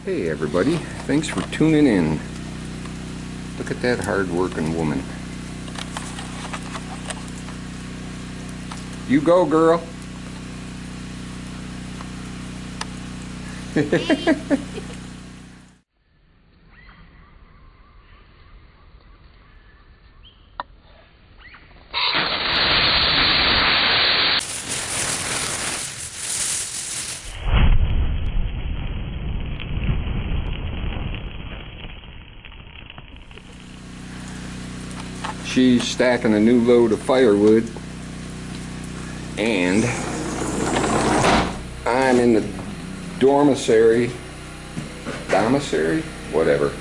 Hey everybody, thanks for tuning in. Look at that hard-working woman. You go, girl. She's stacking a new load of firewood, and I'm in the dormitory, whatever.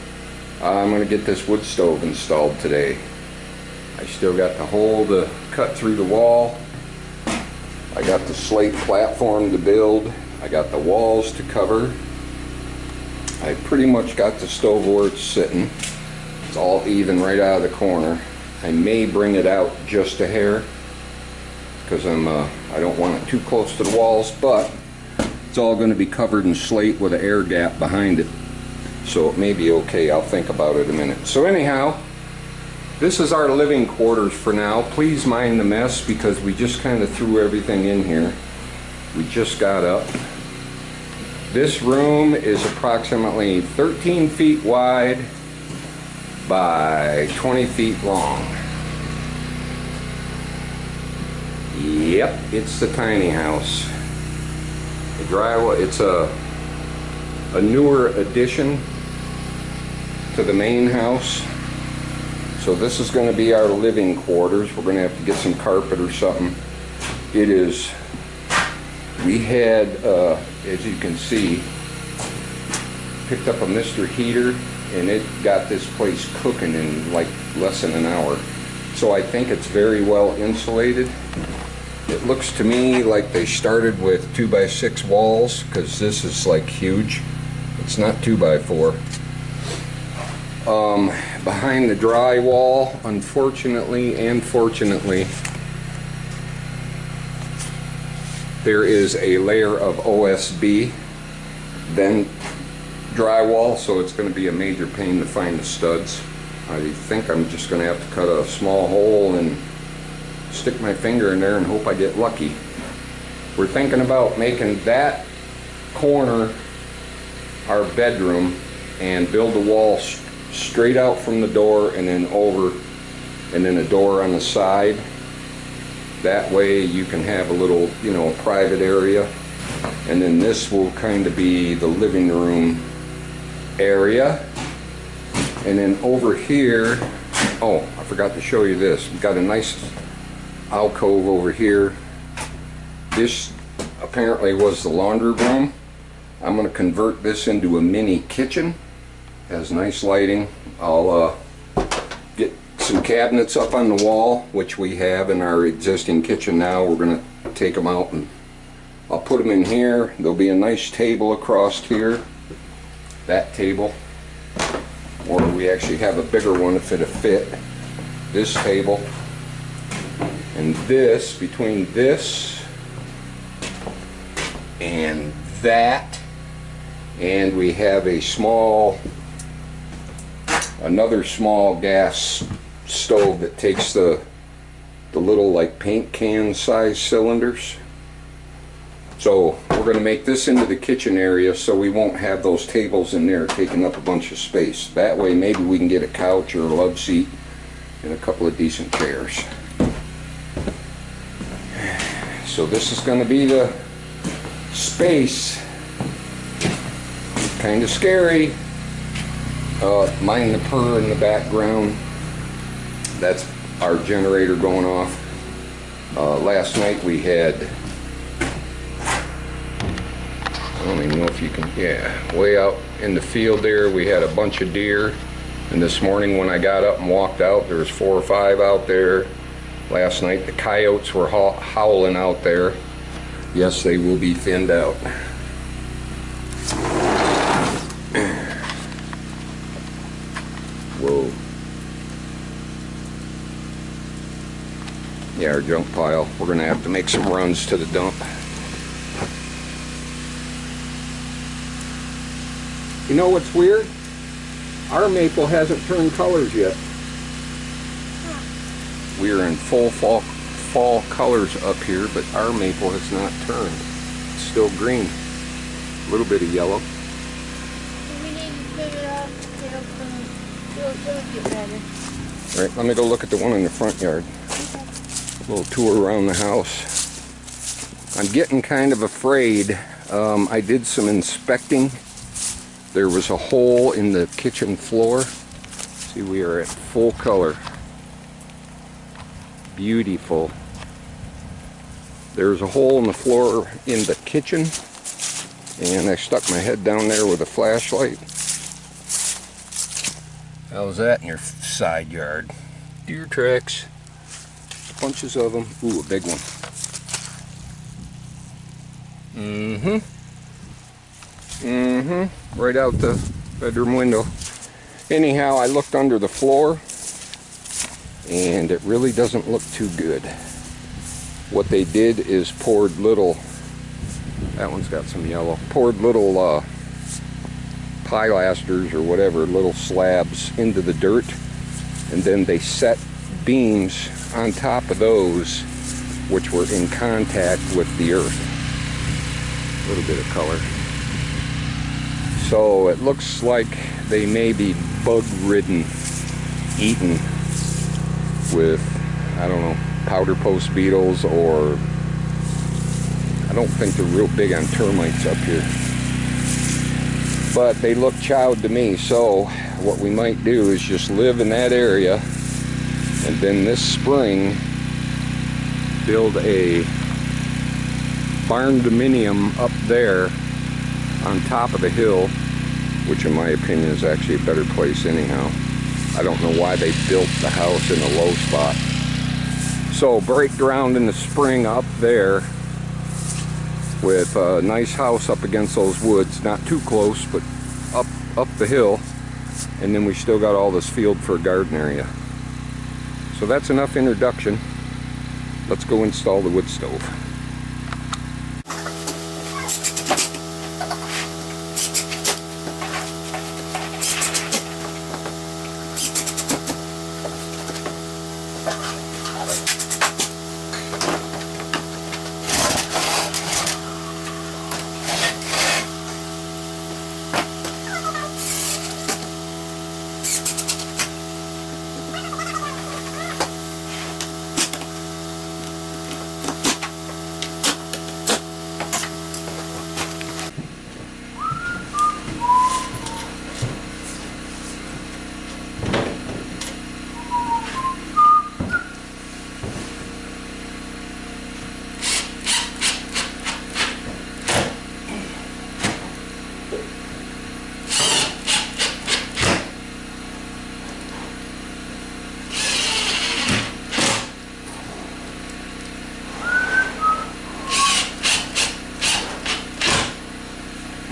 I'm going to get this wood stove installed today. I still got the hole to cut through the wall. I got the slate platform to build. I got the walls to cover. I pretty much got the stove where it's sitting. It's all even right out of the corner. I may bring it out just a hair because I don't want it too close to the walls, but it's all going to be covered in slate with an air gap behind it, so it may be okay. I'll think about it a minute. So anyhow, this is our living quarters for now. Please mind the mess because we just kind of threw everything in here. We just got up. This room is approximately 13 feet wide by 20 feet long. Yep, it's the tiny house. The drywall, it's a newer addition to the main house. So this is going to be our living quarters. We're going to have to get some carpet or something. It is, we had, as you can see, picked up a Mr. Heater, and it got this place cooking in like less than an hour. So I think it's very well insulated. It looks to me like they started with 2x6 walls, because this is like huge. It's not 2x4. Behind the drywall, unfortunately and fortunately, there is a layer of OSB, then drywall, so it's going to be a major pain to find the studs. I think I'm just going to have to cut a small hole and stick my finger in there and hope I get lucky. We're thinking about making that corner our bedroom and build a wall straight out from the door and then over, and then a door on the side. That way you can have a little, private area, and then this will kind of be the living room area. And then over here, oh, I forgot to show you this. We've got a nice alcove over here. This apparently was the laundry room. I'm going to convert this into a mini kitchen. Has nice lighting. I'll get some cabinets up on the wall, which we have in our existing kitchen now. We're going to take them out and I'll put them in here. There'll be a nice table across here. That table, or we actually have a bigger one if it'll fit. This table, and this, between this and that, and we have a another small gas stove that takes the little like paint can size cylinders. So we're going to make this into the kitchen area so we won't have those tables in there taking up a bunch of space. That way maybe we can get a couch or a love seat and a couple of decent chairs. So this is going to be the space. Kind of scary. Mind the purr in the background. That's our generator going off. Last night we had, I don't even know if you can, yeah, way out in the field there we had a bunch of deer, and this morning when I got up and walked out there was 4 or 5 out there. Last night the coyotes were howling out there. Yes, they will be thinned out. Whoa. Yeah, our junk pile. We're going to have to make some runs to the dump. You know what's weird? Our maple hasn't turned colors yet. We are in full fall colors up here, but our maple has not turned. It's still green. A little bit of yellow. We need to put it up. It'll get better. All right, let me go look at the one in the front yard. Okay. A little tour around the house. I'm getting kind of afraid. I did some inspecting. There was a hole in the kitchen floor. See, we are at full color. Beautiful. There's a hole in the floor in the kitchen, and I stuck my head down there with a flashlight. How's that in your side yard? Deer tracks. Bunches of them. Ooh, a big one. Right out the bedroom window. Anyhow, I looked under the floor, and it really doesn't look too good. What they did is poured little, that one's got some yellow, poured little pilasters or whatever, little slabs into the dirt, and then they set beams on top of those which were in contact with the earth. A little bit of color. So it looks like they may be bug-ridden, eaten with, I don't know, powder post beetles, or I don't think they're real big on termites up here. But they look chowed to me, so what we might do is just live in that area, and then this spring build a barn dominium up there on top of the hill, which in my opinion is actually a better place anyhow. I don't know why they built the house in a low spot. So break ground in the spring up there with a nice house up against those woods, not too close, but up the hill, and then we still got all this field for a garden area. So that's enough introduction. Let's go install the wood stove.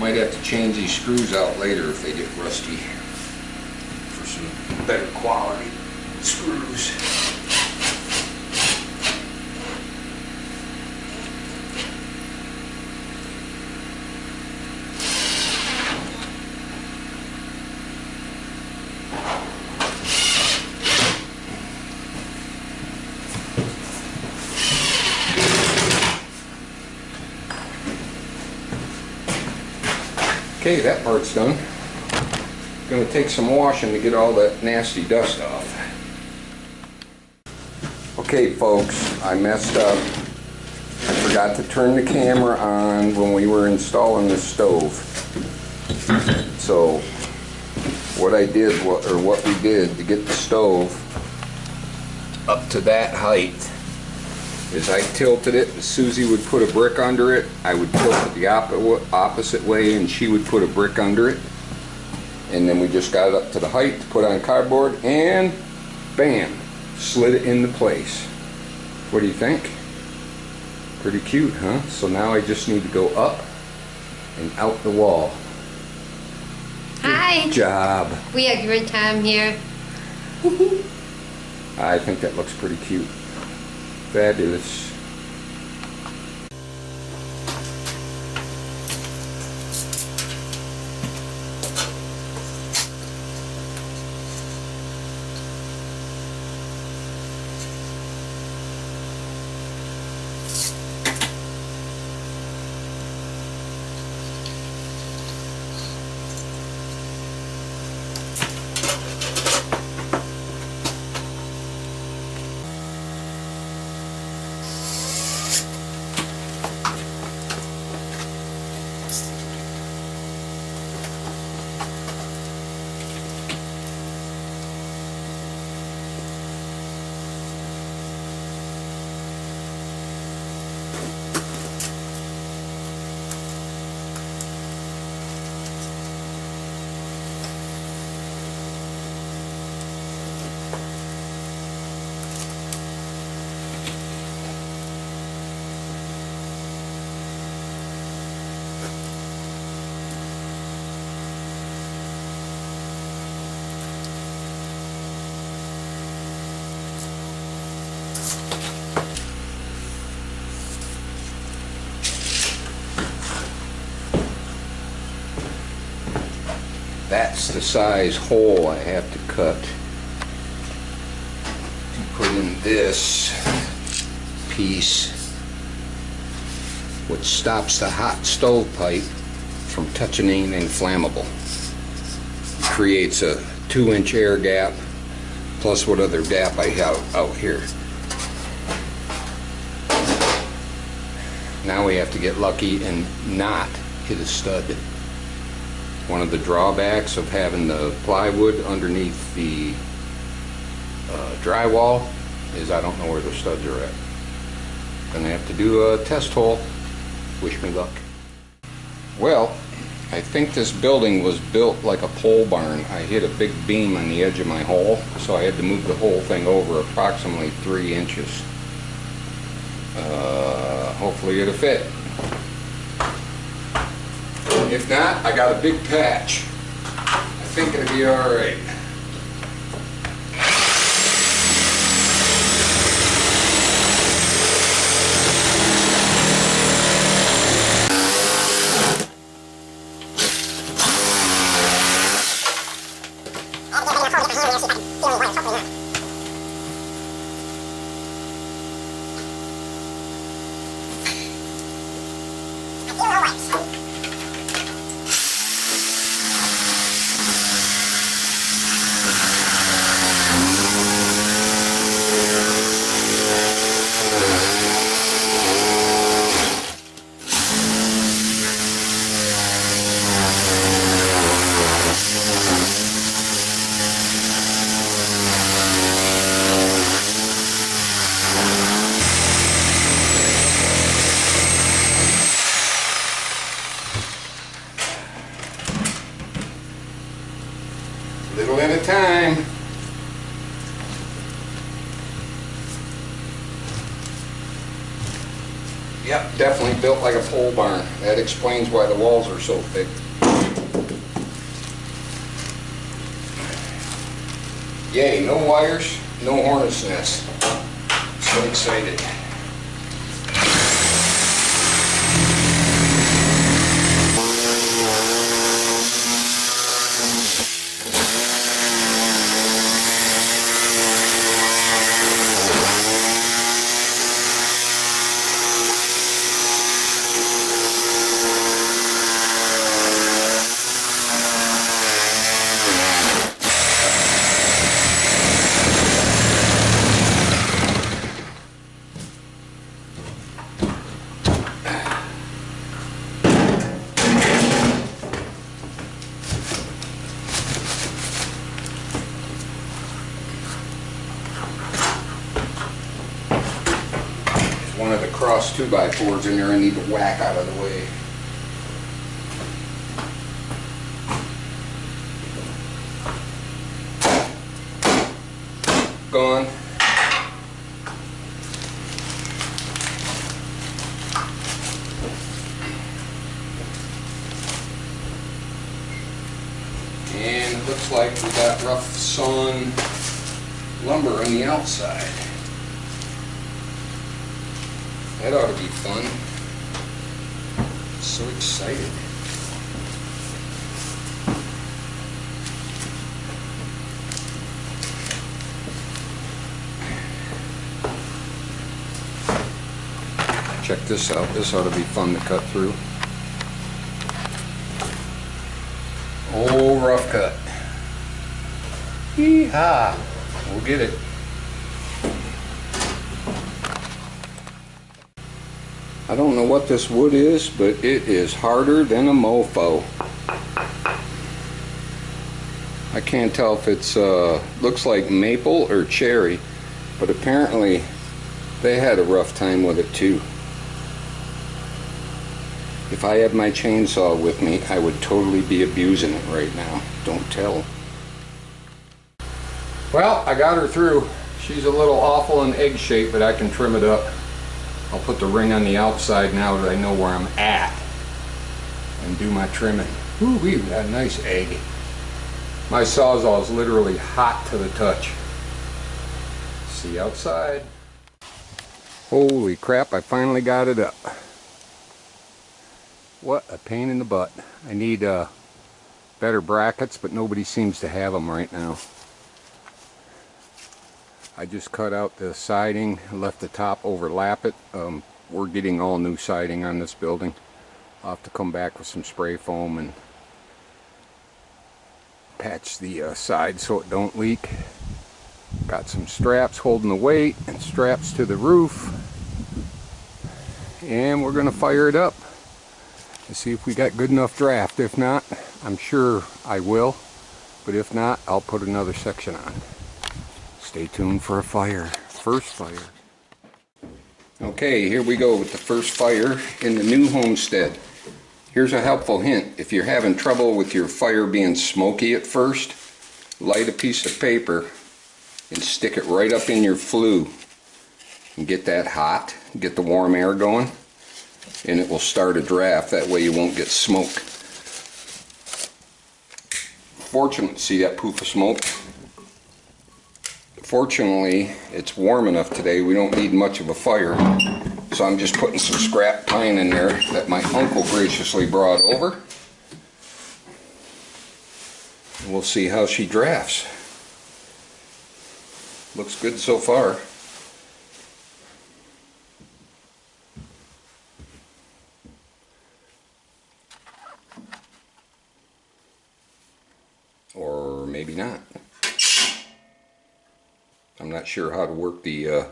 Might have to change these screws out later if they get rusty for some better quality screws. Okay, that part's done. Gonna take some washing to get all that nasty dust off. Okay folks, I messed up. I forgot to turn the camera on when we were installing the stove. So what I did, or what we did to get the stove up to that height, is I tilted it, and Susie would put a brick under it. I would tilt it the opposite way, and she would put a brick under it. And then we just got it up to the height to put on cardboard, and bam, slid it into place. What do you think? Pretty cute, huh? So now I just need to go up and out the wall. Hi. Good job. We had a great time here. I think that looks pretty cute. Fabulous. That's the size hole I have to cut to put in this piece, which stops the hot stove pipe from touching anything flammable. It creates a 2-inch air gap plus what other gap I have out here. Now we have to get lucky and not hit a stud. One of the drawbacks of having the plywood underneath the drywall is I don't know where the studs are at. Gonna have to do a test hole. Wish me luck. Well, I think this building was built like a pole barn. I hit a big beam on the edge of my hole, so I had to move the whole thing over approximately 3 inches. Hopefully it'll fit. If not, I got a big patch. I think it'll be alright. Little at a time. Yep, definitely built like a pole barn. That explains why the walls are so thick. Yay, no wires, no hornet's nest. So excited. One of the cross 2x4s in there I need to whack out of the way. Gone. And it looks like we got rough sawn lumber on the outside. That ought to be fun. So excited. Check this out. This ought to be fun to cut through. Oh, rough cut. Yee-haw. We'll get it. I don't know what this wood is, but it is harder than a mofo. I can't tell if it's looks like maple or cherry, but apparently they had a rough time with it too. If I had my chainsaw with me, I would totally be abusing it right now. Don't tell. Well, I got her through. She's a little awful in egg shape, but I can trim it up. I'll put the ring on the outside now that I know where I'm at and do my trimming. Ooh, we've got a nice egg. My Sawzall is literally hot to the touch. See you outside. Holy crap, I finally got it up. What a pain in the butt. I need better brackets, but nobody seems to have them right now. I just cut out the siding, left the top overlap it. We're getting all new siding on this building. I'll have to come back with some spray foam and patch the side so it don't leak. Got some straps holding the weight and straps to the roof. And we're going to fire it up and see if we got good enough draft. If not, I'm sure I will. But if not, I'll put another section on. Stay tuned for a fire. First fire. Okay, here we go with the first fire in the new homestead. Here's a helpful hint. If you're having trouble with your fire being smoky at first, light a piece of paper and stick it right up in your flue and get that hot, get the warm air going, and it will start a draft. That way you won't get smoke. Fortunately, see that poof of smoke? Fortunately, it's warm enough today, we don't need much of a fire. So I'm just putting some scrap pine in there that my uncle graciously brought over. And we'll see how she drafts. Looks good so far. Or maybe not. I'm not sure how to work the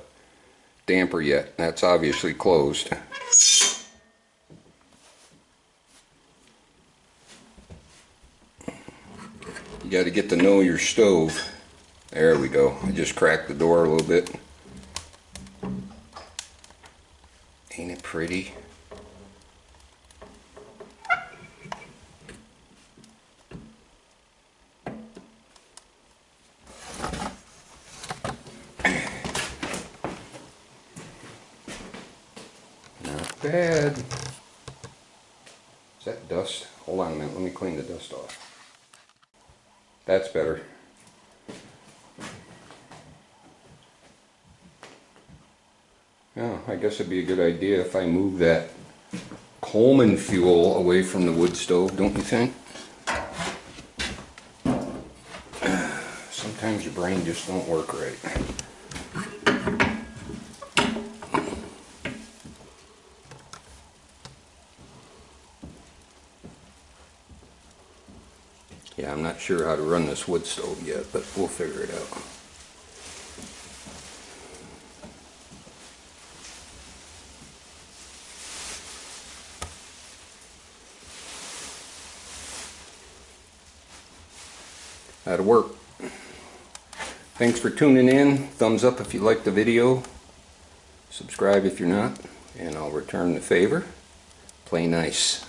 damper yet. That's obviously closed. You got to get to know your stove. There we go. I just cracked the door a little bit. Ain't it pretty? Not bad. Is that dust? Hold on a minute. Let me clean the dust off. That's better. Yeah, I guess it'd be a good idea if I move that Coleman fuel away from the wood stove, don't you think? Sometimes your brain just don't work right. Yeah, I'm not sure how to run this wood stove yet, but we'll figure it out. That'll work. Thanks for tuning in. Thumbs up if you liked the video. Subscribe if you're not. And I'll return the favor. Play nice.